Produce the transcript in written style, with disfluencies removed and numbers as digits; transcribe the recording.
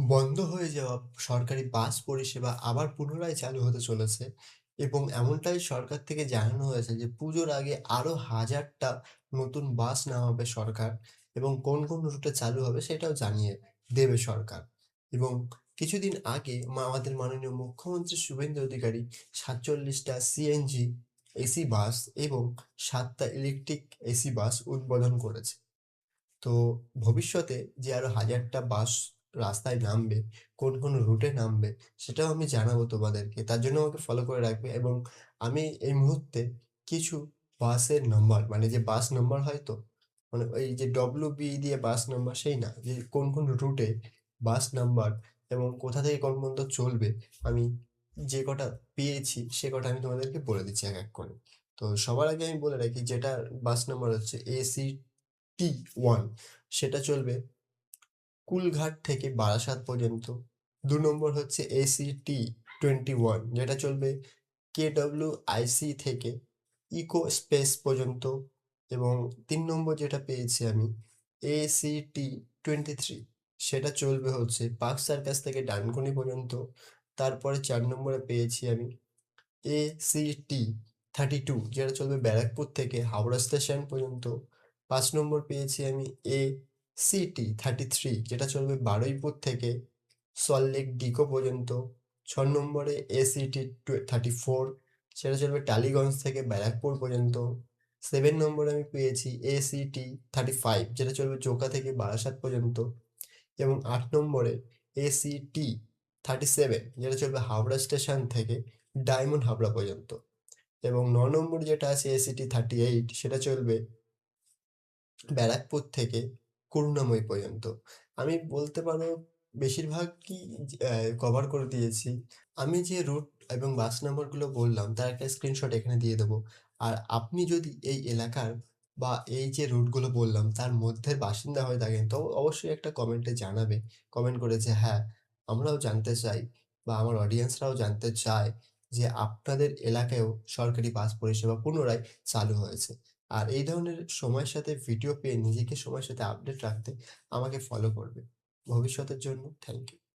বন্ধ হয়ে যাওয়া সরকারি বাস পরিষেবা আবার পুনরায় চালু হতে চলেছে এবং এমনটাই সরকার থেকে জানানো হয়েছে যে পুজোর আগে আরো ১০০০টা নতুন বাস নামাবে সরকার এবং কোন কোন রুটে চালু হবে সেটাও জানিয়ে দেবে সরকার। এবং কিছুদিন আগে আমাদের মাননীয় মুখ্যমন্ত্রী Suvendu Adhikari ৪৭টা CNG AC bus এবং ৭টা ইলেকট্রিক এসি বাস উদ্বোধন করেছে। তো ভবিষ্যতে যে আরো ১০০০টা বাস রাস্তায় নামবে, কোন কোন রুটে নামবে সেটাও আমি জানাবো তোমাদেরকে। তার জন্য আমাকে ফলো করে রাখবে এবং আমি এই মুহূর্তে কিছু বাসের নাম্বার মানে যে বাস নাম্বার হয় তো? মানে ওই যে ডব্লিউবি দিয়ে বাস নাম্বার সেই না। যে কোন কোন রুটে বাস নাম্বার এবং কোথা থেকে কোন পর্যন্ত চলবে আমি যে কটা পেয়েছি সে কটা আমি তোমাদেরকে বলে দিচ্ছি এক, এক করে। তো সবার আগে আমি বলে রাখি যেটার বাস নাম্বার হচ্ছে AC-T1 সেটা চলবে কুলঘাট থেকে বারাসাত পর্যন্ত। ২ নম্বর হচ্ছে AC-T21 যেটা চলবে KWIC থেকে ইকো স্পেস পর্যন্ত এবং ৩ নম্বর যেটা পেয়েছি আমি ACT-23 সেটা চলবে হচ্ছে পার্ক সার্কাস থেকে ডানকুনি পর্যন্ত। তারপরে ৪ নম্বরে পেয়েছি আমি ACT-32 যেটা চলবে ব্যারাকপুর থেকে হাওড়া স্টেশন পর্যন্ত। ৫ নম্বর পেয়েছি আমি ACT-33 যেটা চলবে বারুইপুর থেকে সল্টলেক ডিপো পর্যন্ত। ৬ নম্বরে ACT-34 সেটা চলবে টালিগঞ্জ থেকে ব্যারাকপুর পর্যন্ত। ৭ নম্বরে আমি পেয়েছি ACT-35 যেটা চলবে চোকা থেকে বারাসাত পর্যন্ত এবং ৮ নম্বরে ACT-37 যেটা চলবে হাওড়া স্টেশন থেকে ডায়মন্ড হাবড়া পর্যন্ত এবং ৯ নম্বর যেটা আছে ACT-38 সেটা চলবে ব্যারাকপুর থেকে করুণাময়ী পর্যন্ত। আমি বলতে পারো বেশিরভাগই কভার করে দিয়েছি। আমি যে রুট এবং বাস নাম্বারগুলো বললাম তার একটা স্ক্রিনশট এখানে দিয়ে দেবো। আর আপনি যদি এই এলাকার বা এই যে রুটগুলো বললাম তার মধ্যের বাসিন্দা হয়ে থাকেন তো অবশ্যই একটা কমেন্টে জানাবে। কমেন্ট করে যে হ্যাঁ, আমরাও জানতে চাই বা আমার অডিয়েন্সরাও জানতে চায় যে আপনাদের এলাকায়ও সরকারি বাস পরিষেবা পুনরায় চালু হয়েছে। আর এই ধরনের সময়ের সাথে ভিডিও পেয়ে নিজেকে সময়ের সাথে আপডেট রাখতে আমাকে ফলো করবে। ভবিষ্যতের জন্য থ্যাংক ইউ।